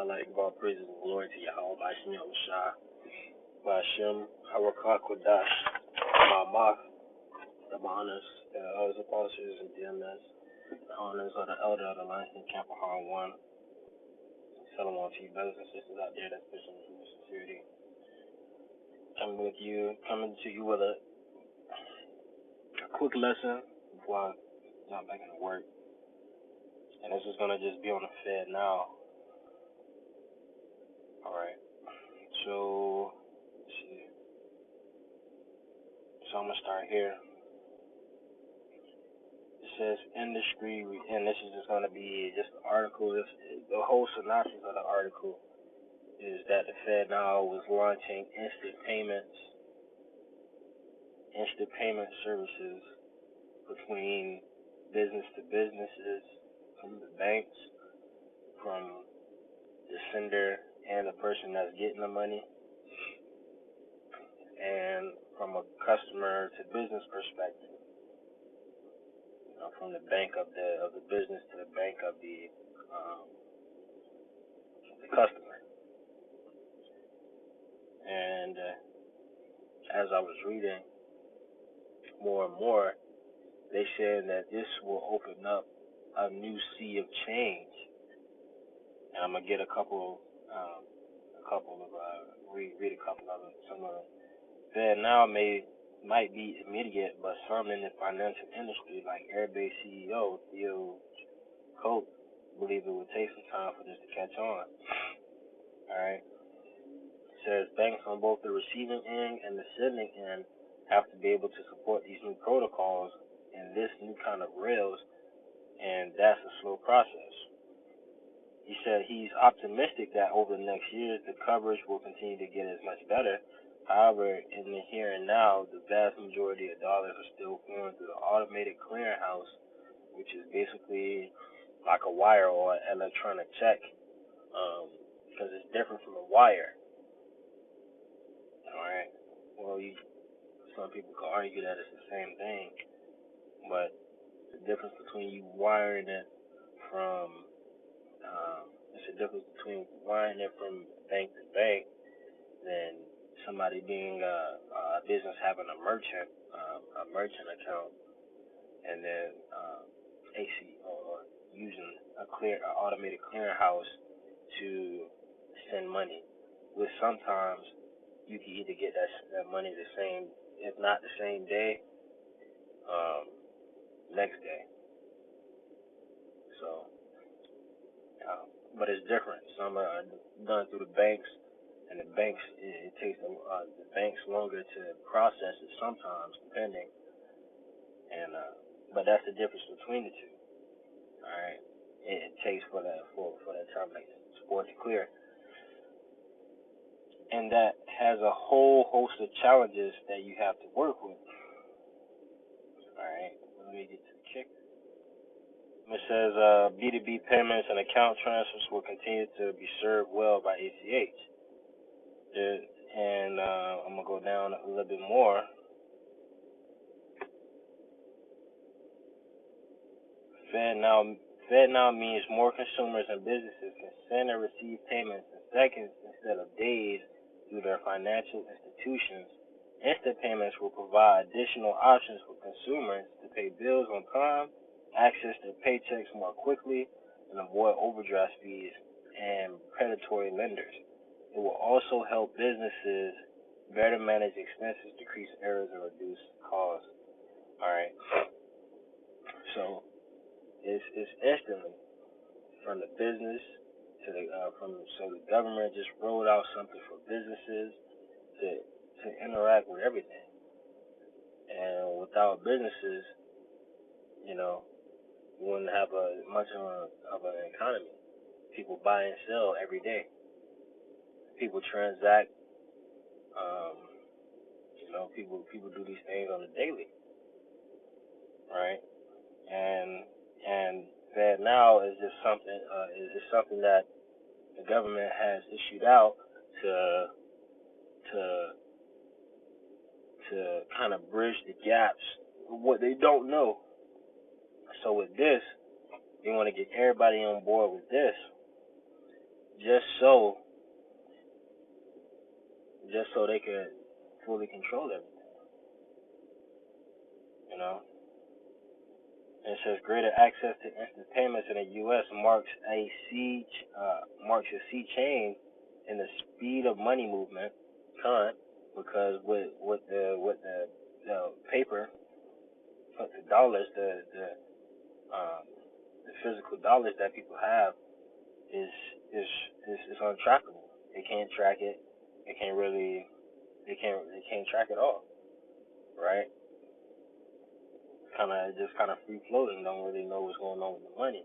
like God praises and glory to Yahweh Bashim Yahushua Bashim Harakah Kodash Ma'amach, the honors, the elders, apostles, and DMS, the honors of the elder of the Lansing Camp of Harlem 1. Shalom to you brothers and sisters out there that's pushing through security. Coming to you with a quick lesson before I jump back into work. And this is going to just be on the Fed now. Alright. So, let's see. So I'm going to start here. It says industry, and this is just going to be just the article. The whole synopsis of the article is that the Fed now was launching instant payment services between business to businesses, from the banks, from the sender and the person that's getting the money, and from a customer to business perspective, from the bank of the business to the bank of the customer. And as I was reading more and more, they said that this will open up a new sea of change. And I'm gonna get read a couple of them. Some of them that now might be immediate, but some in the financial industry, like Airbase CEO Theo Coates, believe it would take some time for this to catch on. All right. It says banks on both the receiving end and the sending end have to be able to support these new protocols and this new kind of rails, and that's a slow process. He said he's optimistic that over the next years the coverage will continue to get as much better. However, in the here and now, the vast majority of dollars are still flowing through the automated clearinghouse, which is basically like a wire or an electronic check, because it's different from a wire. All right. Well, some people could argue that it's the same thing, but the difference between you wiring it from it's a difference between wiring it from bank to bank than somebody being a business having a merchant account, and then AC or using an automated clearinghouse to send money. With sometimes you can either get that money the same, if not the same day, next day. So, but it's different. Some are done through the banks, and the banks it takes the banks longer to process it sometimes, depending. And but that's the difference between the two. All right, it takes for that time like for it to clear, and that has a whole host of challenges that you have to work with. All right, let me get to the kick. It says B2B payments and account transfers will continue to be served well by ACH. And I'm going to go down a little bit more. Fed now means more consumers and businesses can send and receive payments in seconds instead of days through their financial institutions. Instant payments will provide additional options for consumers to pay bills on time, access their paychecks more quickly, and avoid overdraft fees and predatory lenders. It will also help businesses better manage expenses, decrease errors, and reduce costs. All right. So it's instantly from the business to the government just rolled out something for businesses to interact with everything. And without businesses, you wouldn't have much of an economy. People buy and sell every day. People transact. People do these things on the daily, right? And that now is just something is something that the government has issued out to kind of bridge the gaps of what they don't know. So with this, they want to get everybody on board with this, just so they could fully control everything, you know. And it says greater access to instant payments in the U.S. marks a sea change in the speed of money movement current, because with the paper, with the dollars, the physical dollars that people have is untrackable. They can't track it. They can't track it all, right? Just kind of free floating. Don't really know what's going on with the money.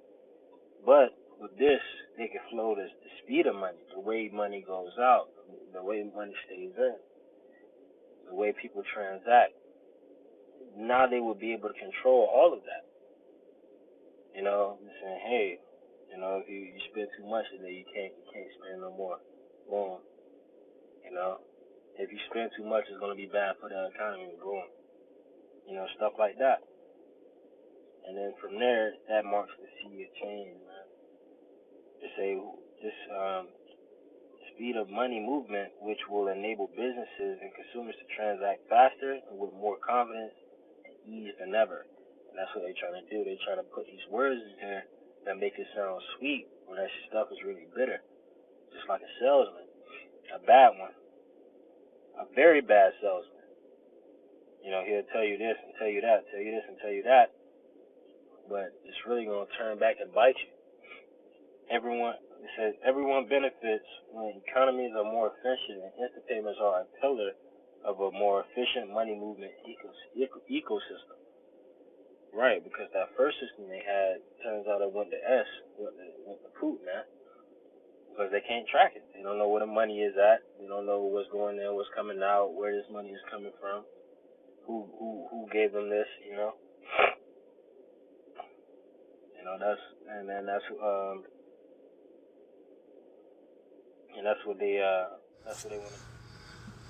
But with this, they can flow the speed of money, the way money goes out, the way money stays in, the way people transact. Now they will be able to control all of that. You know, saying, hey, you know, if you spend too much today, you can't spend no more. Boom. You know, if you spend too much, it's gonna be bad for the economy. Boom. You know, stuff like that. And then from there, that marks the sea of change, man. To say this speed of money movement, which will enable businesses and consumers to transact faster and with more confidence and ease than ever. And that's what they're trying to do. They're trying to put these words in there that make it sound sweet when that stuff is really bitter. Just like a salesman, a bad one, a very bad salesman. You know, he'll tell you this and tell you that, tell you this and tell you that, but it's really going to turn back and bite you. It says everyone benefits when economies are more efficient, and instant payments are a pillar of a more efficient money movement ecosystem. Right, because that first system they had turns out it went to poop, man. Because they can't track it. They don't know where the money is at. They don't know what's going there, what's coming out, where this money is coming from, who gave them this, you know. You know, that's what they want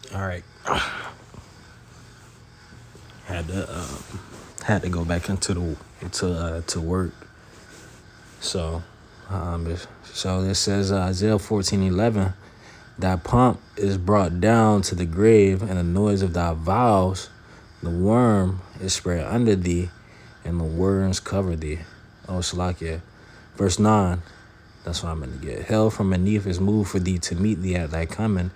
to. All right. Had to go back into work. So it says Isaiah 14:11, thy pomp is brought down to the grave, and the noise of thy vows, the worm is spread under thee, and the worms cover thee. Oh, Salakia. Verse 9, that's what I'm going to get. Hell from beneath is moved for thee to meet thee at thy coming.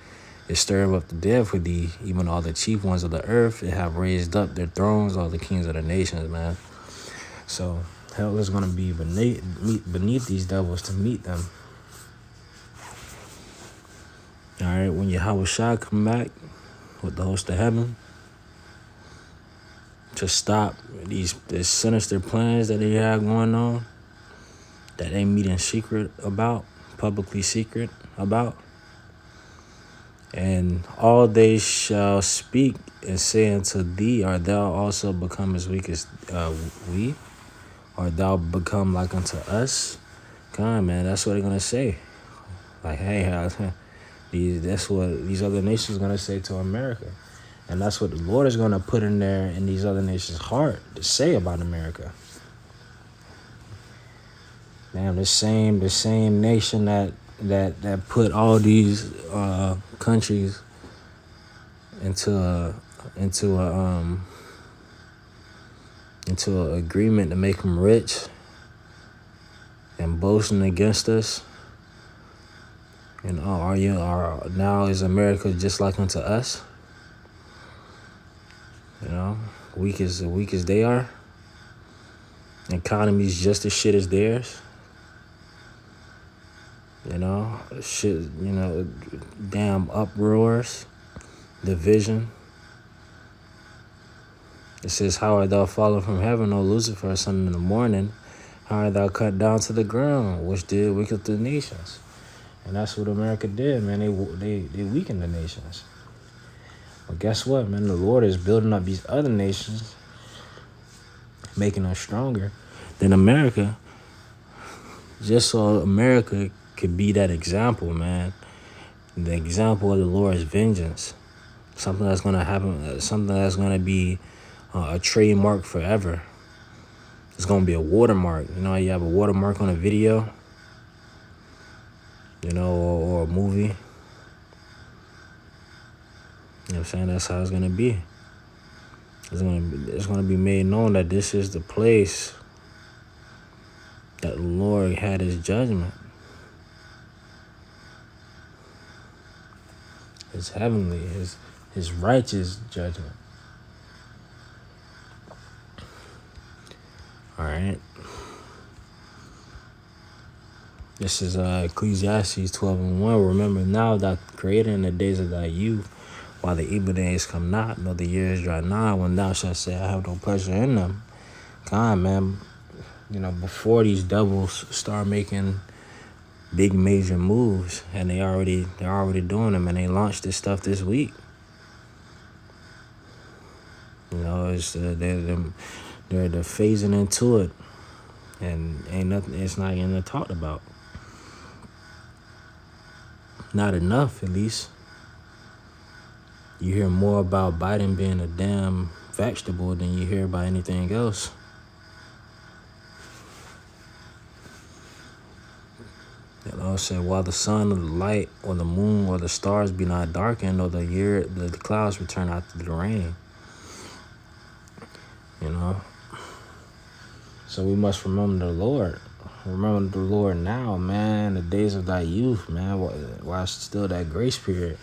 It stirred up the dead for thee, even all the chief ones of the earth. It have raised up their thrones, all the kings of the nations, man. So hell is going to be beneath these devils to meet them. All right, when Yahweh Shah come back with the host of heaven to stop these sinister plans that they have going on, that they meet in secret about, publicly secret about. And all they shall speak and say unto thee, art thou also become as weak as we? Art thou become like unto us? God, man, that's what they're going to say. Like, hey, that's what these other nations are going to say to America. And that's what the Lord is going to put in there in these other nations' heart to say about America. Damn, the same nation that put all these countries into an agreement to make them rich and boasting against us. And now is America just like unto us? You know, weak as they are. Economy's just as shit as theirs. You know, shit, you know, damn uproars, division. It says, how art thou fallen from heaven, O Lucifer, son in the morning? How art thou cut down to the ground, which did weaken the nations? And that's what America did, man. They weakened the nations. But guess what, man? The Lord is building up these other nations, making us stronger than America, just so America could be that example, man. The example of the Lord's vengeance. Something that's going to happen, something that's going to be a trademark forever. It's going to be a watermark. You know, you have a watermark on a video, you know, or a movie. You know what I'm saying? That's how it's gonna be. It's gonna be made known that this is the place that the Lord had his judgment. His heavenly, his righteous judgment. Alright. This is Ecclesiastes 12:1. Remember now that created in the days of thy youth, while the evil days come not, nor the years draw nigh, when thou shalt say, I have no pleasure in them. God, man, before these devils start making big major moves, and they're already doing them, and they launched this stuff this week. It's they're phasing into it, and ain't nothing. It's not even talked about. Not enough, at least. You hear more about Biden being a damn vegetable than you hear about anything else. The Lord said, while the sun or the light or the moon or the stars be not darkened, or the clouds return after the rain. So we must remember the Lord. Remember the Lord now, man, the days of thy youth, man, while still that grace period.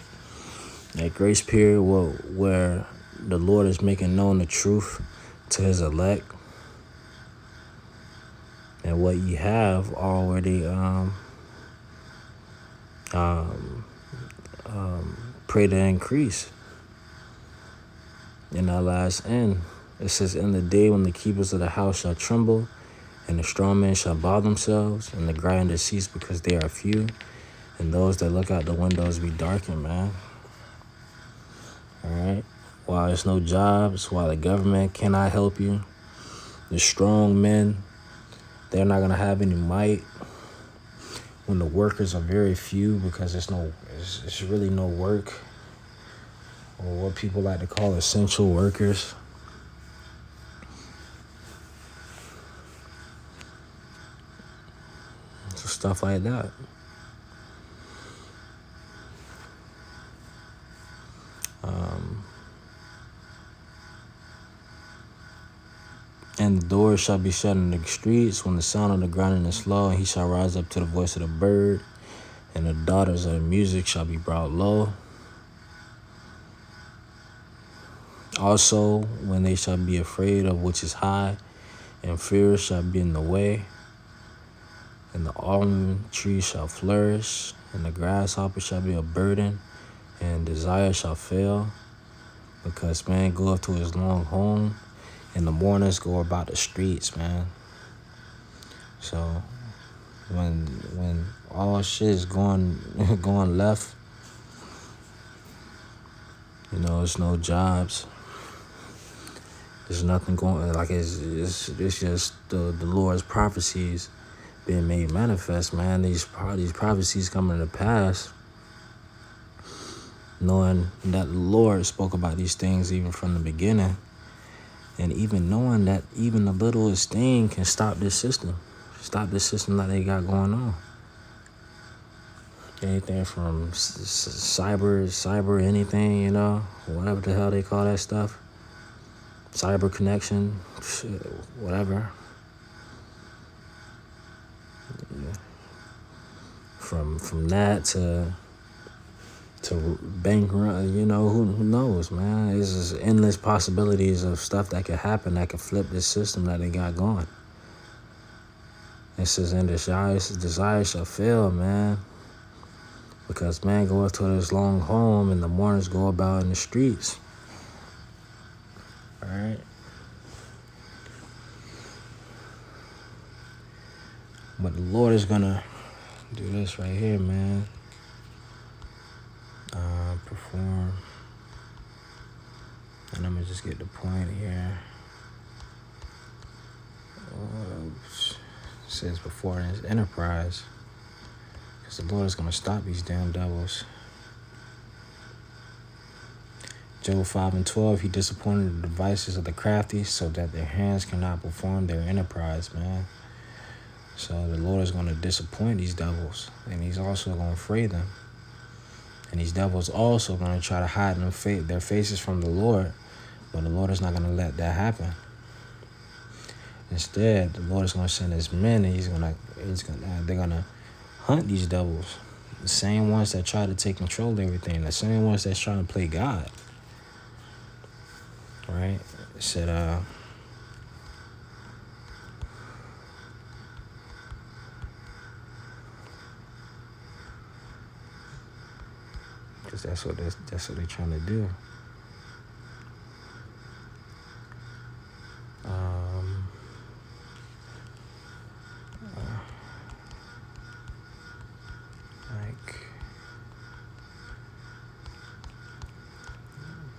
That grace period where the Lord is making known the truth to his elect. And what you have already pray to increase. In our last end, it says, in the day when the keepers of the house shall tremble, and the strong men shall bow themselves, and the grinders cease because they are few, and those that look out the windows be darkened, man. All right? While there's no jobs, while the government cannot help you, the strong men, they're not going to have any might. When the workers are very few because it's really no work, or what people like to call essential workers. So stuff like that. And the doors shall be shut in the streets when the sound of the grinding is slow, and he shall rise up to the voice of the bird, and the daughters of music shall be brought low. Also, when they shall be afraid of which is high, and fear shall be in the way, and the almond tree shall flourish, and the grasshopper shall be a burden, and desire shall fail, because man goeth to his long home, and the mourners go about the streets, man. So when all shit is going left, it's no jobs. There's nothing going. Like it's just the Lord's prophecies being made manifest, man. These prophecies coming to pass, knowing that the Lord spoke about these things even from the beginning. And even knowing that even the littlest thing can stop this system that they got going on. Anything from cyber, anything, whatever the hell they call that stuff. Cyber connection, whatever. Yeah. From that to bank run, who knows, man? There's just endless possibilities of stuff that could happen that could flip this system that they got going. It says, and desire shall fail, man. Because man goeth to his long home, and the mourners go about in the streets. All right? But the Lord is gonna do this right here, man. Perform. And I'm gonna just get the point here. It says before in his enterprise. Because the Lord is gonna stop these damn devils. Job 5:12, he disappointed the devices of the crafty so that their hands cannot perform their enterprise, man. So the Lord is going to disappoint these devils, and he's also going to free them. And these devils also going to try to hide their faces from the Lord, but the Lord is not going to let that happen. Instead, the Lord is going to send his men, and they're going to hunt these devils. The same ones that try to take control of everything, the same ones that's trying to play God. Right? It said, because that's what they're trying to do.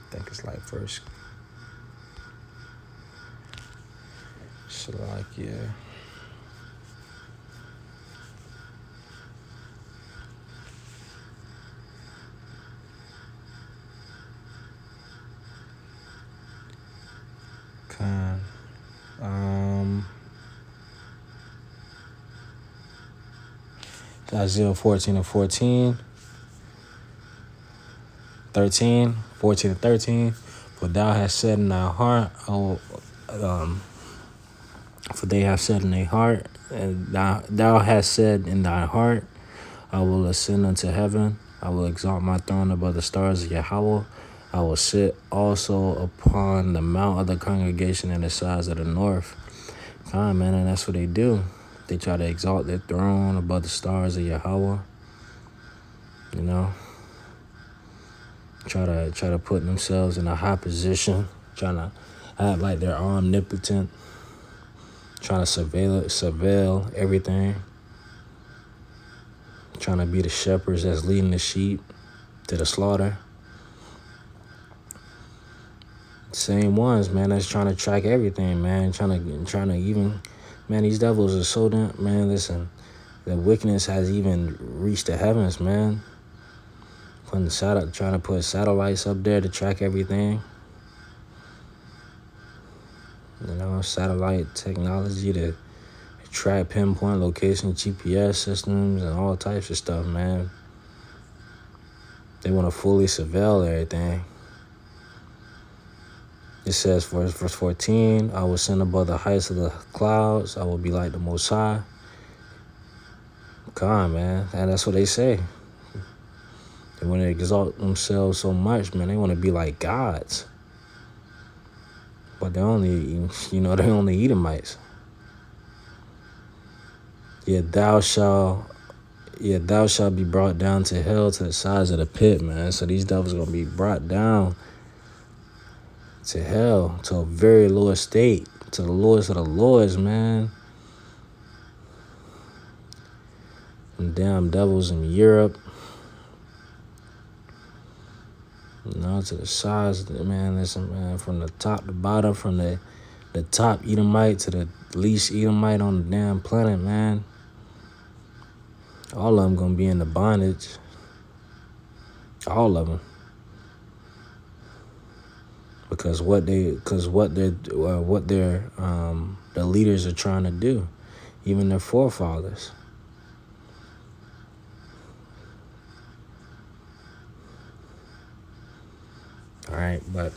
I think it's like first. Salakia. Khan. Isaiah 14 and 14. 13, 14 and 13. For thou hast said in thy heart, for they have said in their heart, and thou hast said in thy heart, I will ascend unto heaven. I will exalt my throne above the stars of Yahweh. I will sit also upon the mount of the congregation in the sides of the north. Man, and that's what they do. They try to exalt their throne above the stars of Yahweh. You know, try to put themselves in a high position, trying to act like they're omnipotent, trying to surveil everything, trying to be the shepherds that's leading the sheep to the slaughter. Same ones, man, that's trying to track everything, man, trying to even, man, these devils are so damn, man, listen, the wickedness has even reached the heavens, man. Trying to put satellites up there to track everything. You know, satellite technology to track, pinpoint location, GPS systems, and all types of stuff, man. They want to fully surveil everything. It says, verse 14, I will send above the heights of the clouds. I will be like the Most High. Come on, man. And that's what they say. They want to exalt themselves so much, man. They want to be like gods. But they're only Edomites. Yet thou shalt be brought down to hell, to the sides of the pit, man. So these devils are going to be brought down to hell, to a very low estate, to the lowest of the lords, man. And damn devils in Europe. You know, to the sides, man, listen, man, from the top to bottom, from the top Edomite to the least Edomite on the damn planet, man. All of them gonna be in the bondage. All of them. Because the leaders are trying to do, even their forefathers. All right, but